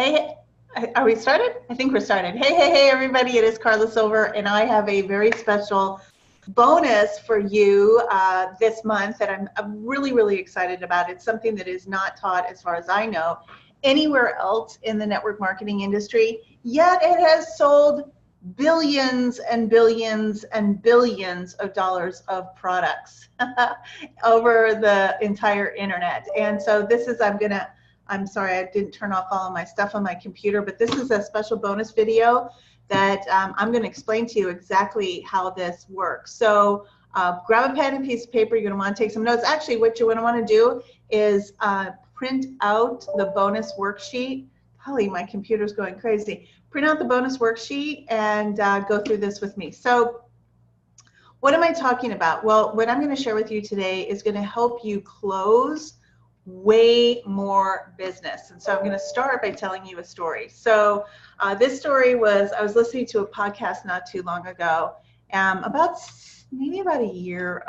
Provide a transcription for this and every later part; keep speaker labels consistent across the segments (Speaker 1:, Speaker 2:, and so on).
Speaker 1: Hey, are we started? I think we're started. Hey, everybody. It is Carla Silver, and I have a very special bonus for you this month that I'm really excited about. It's something that is not taught, as far as I know, anywhere else in the network marketing industry, yet it has sold billions and billions and billions of dollars of products over the entire internet. And so this is, I'm sorry, I didn't turn off all of my stuff on my computer, but this is a special bonus video that I'm going to explain to you exactly how this works. So grab a pen and piece of paper. You're going to want to take some notes. Actually, what you want to do is print out the bonus worksheet. Holly, my computer's going crazy. Print out the bonus worksheet and go through this with me. So what am I talking about? Well, what I'm going to share with you today is going to help you close way more business. And so I'm going to start by telling you a story. So this story was, I was listening to a podcast not too long ago, maybe about a year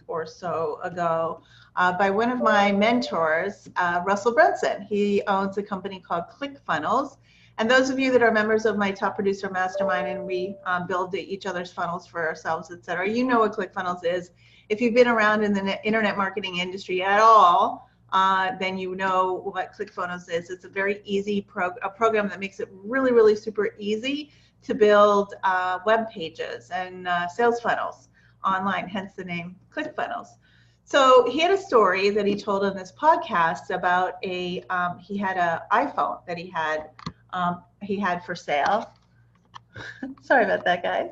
Speaker 1: or so ago, by one of my mentors, Russell Brunson. He owns a company called ClickFunnels. And those of you that are members of my Top Producer Mastermind, and we build each other's funnels for ourselves, etc., you know what ClickFunnels is. If you've been around in the internet marketing industry at all, then you know what ClickFunnels is. It's a very easy program that makes it really super easy to build web pages and sales funnels online, hence the name ClickFunnels. So he had a story that he told on this podcast about he had an iPhone that he had for sale. Sorry about that, guys.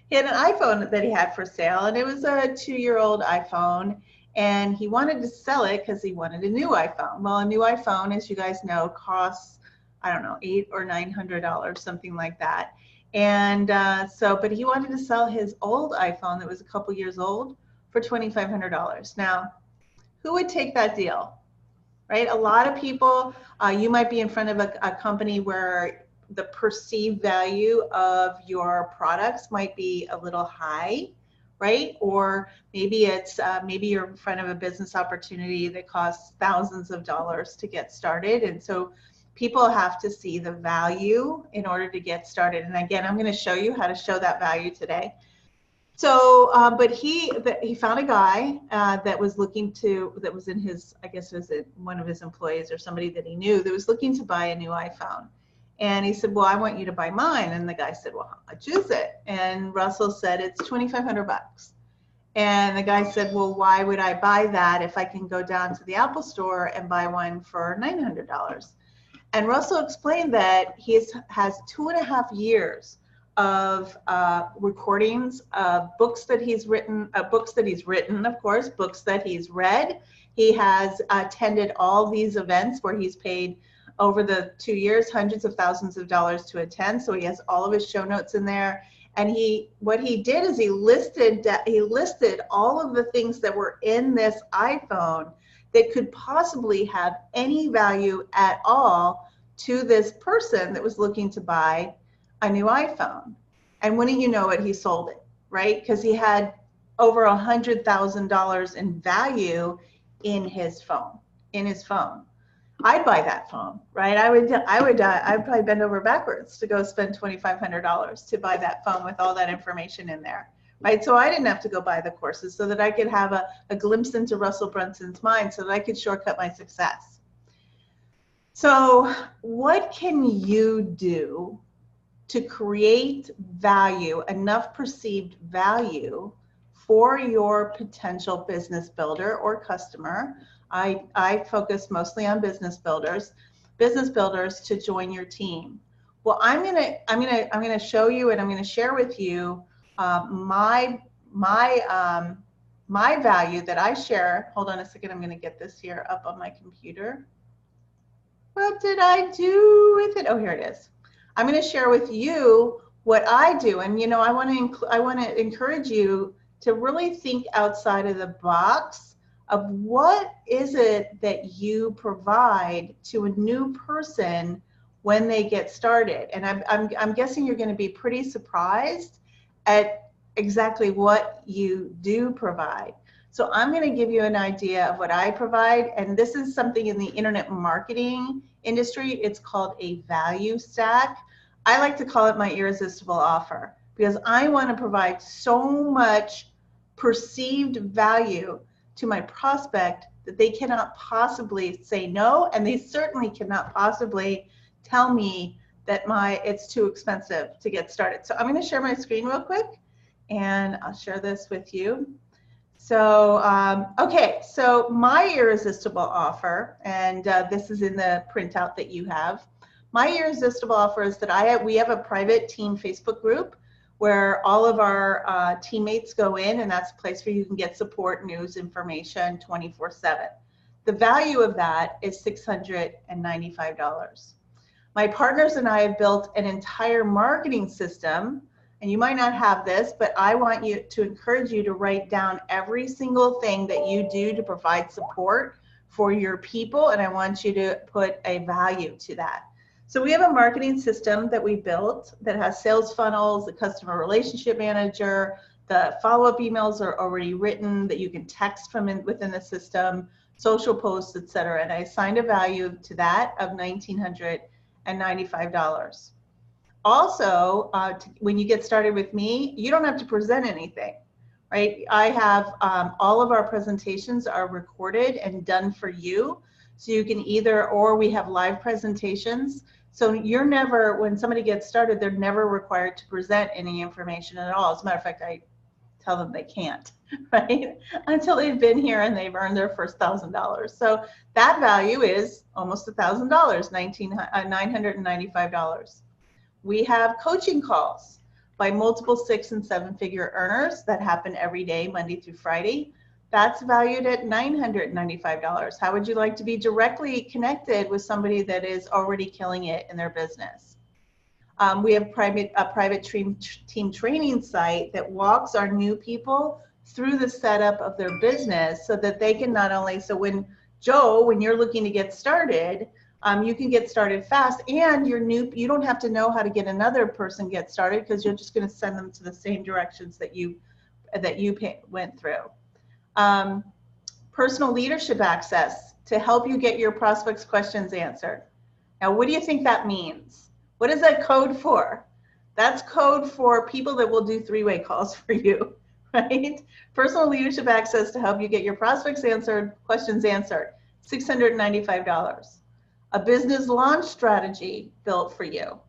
Speaker 1: He had an iPhone that he had for sale, and it was a 2-year-old iPhone. And he wanted to sell it because he wanted a new iPhone. Well, a new iPhone, as you guys know, costs, I don't know, $800 or $900, something like that. And but he wanted to sell his old iPhone that was a couple years old for $2,500. Now, who would take that deal, right? A lot of people, you might be in front of a company where the perceived value of your products might be a little high, right? Or maybe it's maybe you're in front of a business opportunity that costs thousands of dollars to get started, and so people have to see the value in order to get started. And again, I'm going to show you how to show that value today. So, but he found a guy that was in his, I guess it was one of his employees or somebody that he knew that was looking to buy a new iPhone. And he said, well, I want you to buy mine. And the guy said, well, how much is it? And Russell said, it's $2,500. And the guy said, well, why would I buy that if I can go down to the Apple store and buy one for $900? And Russell explained that he has 2.5 years of recordings of books that he's written, of course, books that he's read. He has attended all these events where he's paid over the 2 years, hundreds of thousands of dollars to attend. So he has all of his show notes in there. And what he did is he listed all of the things that were in this iPhone that could possibly have any value at all to this person that was looking to buy a new iPhone. And wouldn't you know it, he sold it, right? Because he had over $100,000 in value in his phone, I'd buy that phone, right? I'd probably bend over backwards to go spend $2,500 to buy that phone with all that information in there, right? So I didn't have to go buy the courses so that I could have a glimpse into Russell Brunson's mind so that I could shortcut my success. So what can you do to create value, enough perceived value for your potential business builder or customer? I focus mostly on business builders to join your team. Well, I'm gonna show you, and I'm gonna share with you my value that I share. Hold on a second. I'm gonna get this here up on my computer. What did I do with it? Oh, here it is. I'm gonna share with you what I do, and you know, I want to encourage you to really think outside of the box of what is it that you provide to a new person when they get started. And I'm guessing you're going to be pretty surprised at exactly what you do provide. So I'm going to give you an idea of what I provide. And this is something in the internet marketing industry. It's called a value stack. I like to call it my irresistible offer because I want to provide so much perceived value to my prospect that they cannot possibly say no, and they certainly cannot possibly tell me that it's too expensive to get started. So I'm going to share my screen real quick, and I'll share this with you. So, okay, so my irresistible offer, and this is in the printout that you have. My irresistible offer is that we have a private team Facebook group where all of our teammates go in, and that's a place where you can get support, news, information 24/7. The value of that is $695. My partners and I have built an entire marketing system, and you might not have this, but I want you to encourage you to write down every single thing that you do to provide support for your people, and I want you to put a value to that. So we have a marketing system that we built that has sales funnels, the customer relationship manager, the follow-up emails are already written that you can text from within the system, social posts, etc. And I assigned a value to that of $1,995. Also, when you get started with me, you don't have to present anything, right? I have all of our presentations are recorded and done for you. So you can or we have live presentations. So you're never, when somebody gets started, they're never required to present any information at all. As a matter of fact, I tell them they can't, right? Until they've been here and they've earned their first $1,000. So that value is almost $1,000, $995. We have coaching calls by multiple 6- and 7-figure earners that happen every day, Monday through Friday. That's valued at $995. How would you like to be directly connected with somebody that is already killing it in their business? We have a private team training site that walks our new people through the setup of their business so that they can not only, so when you're looking to get started, you can get started fast, and you don't have to know how to get another person get started because you're just going to send them to the same directions that you went through. Personal leadership access to help you get your prospects' questions answered. Now, what do you think that means? What is that code for? That's code for people that will do 3-way calls for you, right? Personal leadership access to help you get your prospects' questions answered, $695. A business launch strategy built for you.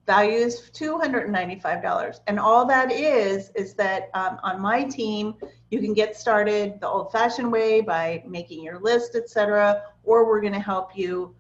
Speaker 1: Value is $295. And all that is that on my team, you can get started the old-fashioned way by making your list, etc., or we're going to help you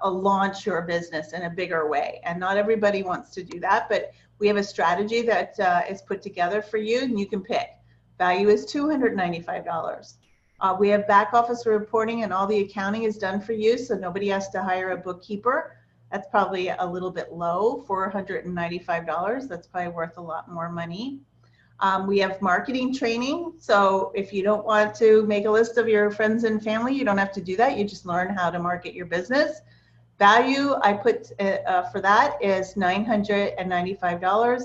Speaker 1: launch your business in a bigger way. And not everybody wants to do that, but we have a strategy that is put together for you, and you can pick. Value is $295. We have back office reporting, and all the accounting is done for you, so nobody has to hire a bookkeeper. That's probably a little bit low, $495. That's probably worth a lot more money. We have marketing training. So if you don't want to make a list of your friends and family, you don't have to do that. You just learn how to market your business. Value I put for that is $995.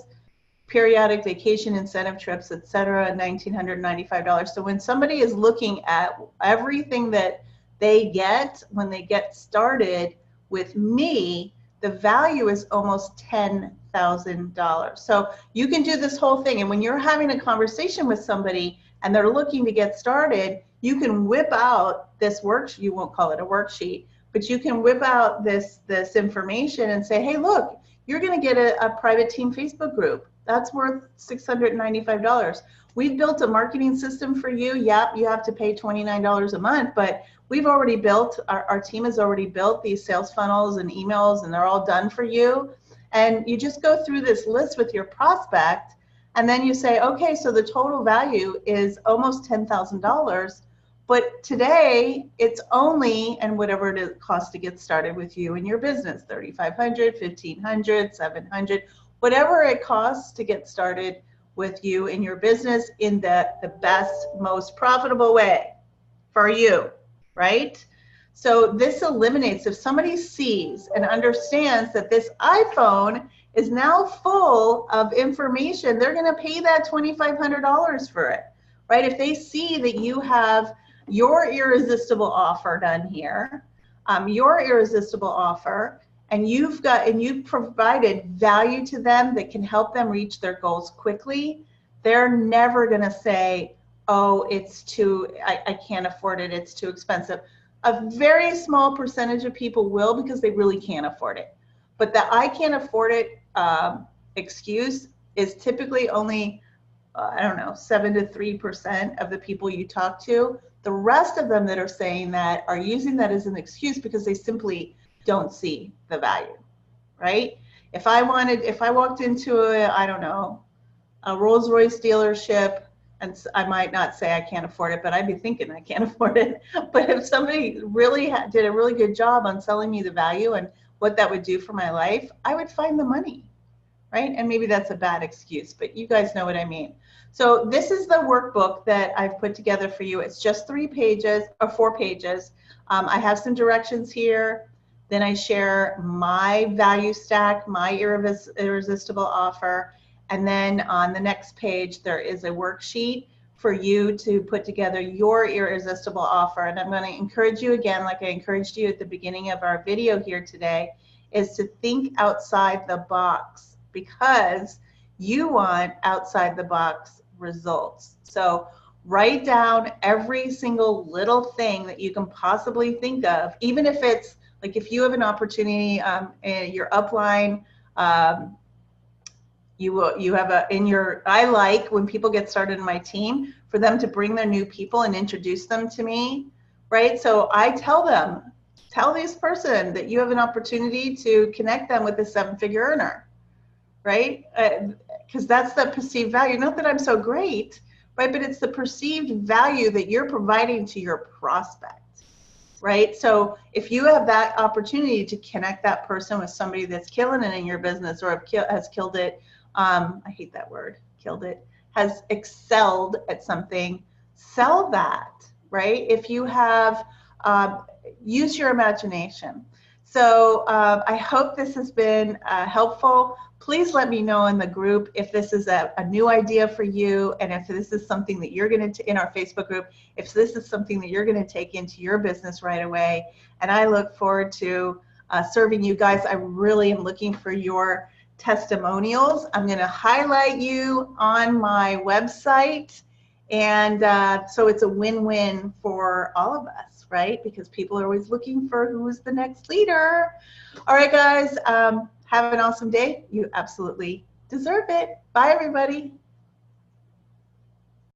Speaker 1: Periodic vacation, incentive trips, etc., $1,995. So when somebody is looking at everything that they get when they get started with me, the value is almost $10,000. So you can do this whole thing. And when you're having a conversation with somebody and they're looking to get started, you can whip out this worksheet. You won't call it a worksheet, but you can whip out this information and say, hey, look, you're going to get a private team Facebook group. That's worth $695. We've built a marketing system for you. Yep, you have to pay $29 a month, but we've already built, our team has already built these sales funnels and emails, and they're all done for you. And you just go through this list with your prospect, and then you say, okay, so the total value is almost $10,000, but today it's only, and whatever it costs to get started with you in your business, $3,500, $1,500, $700, whatever it costs to get started with you in your business in the best, most profitable way for you, right? So this eliminates, if somebody sees and understands that this iPhone is now full of information, they're going to pay that $2,500 for it, right? If they see that you have your irresistible offer done here, your irresistible offer, and you've provided value to them that can help them reach their goals quickly, they're never going to say, oh, it's too, I can't afford it, it's too expensive. A very small percentage of people will, because they really can't afford it. But the I can't afford it excuse is typically only, I don't know, 7 to 3% of the people you talk to. The rest of them that are saying that are using that as an excuse because they simply don't see the value, right? If I walked into I don't know, a Rolls-Royce dealership, and I might not say I can't afford it, but I'd be thinking I can't afford it. But if somebody really did a really good job on selling me the value and what that would do for my life, I would find the money, right? And maybe that's a bad excuse, but you guys know what I mean. So this is the workbook that I've put together for you. It's just 3 pages or 4 pages. I have some directions here. Then I share my value stack, my irresistible offer. And then on the next page, there is a worksheet for you to put together your irresistible offer. And I'm going to encourage you again, like I encouraged you at the beginning of our video here today, is to think outside the box, because you want outside the box results. So write down every single little thing that you can possibly think of, even if it's like, if you have an opportunity in your upline, you have I like when people get started in my team for them to bring their new people and introduce them to me, right? So I tell them, tell this person that you have an opportunity to connect them with a 7-figure earner, right? Because that's the perceived value. Not that I'm so great, right? But it's the perceived value that you're providing to your prospect, right? So if you have that opportunity to connect that person with somebody that's killing it in your business, or has killed it, I hate that word, killed it, has excelled at something, sell that, right? If you have, use your imagination. So I hope this has been helpful. Please let me know in the group if this is a new idea for you, and if this is something that you're going to, in our Facebook group, if this is something that you're going to take into your business right away. And I look forward to serving you guys. I really am looking for your testimonials. I'm going to highlight you on my website. And so it's a win-win for all of us, right? Because people are always looking for who's the next leader. All right, guys, have an awesome day. You absolutely deserve it. Bye, everybody.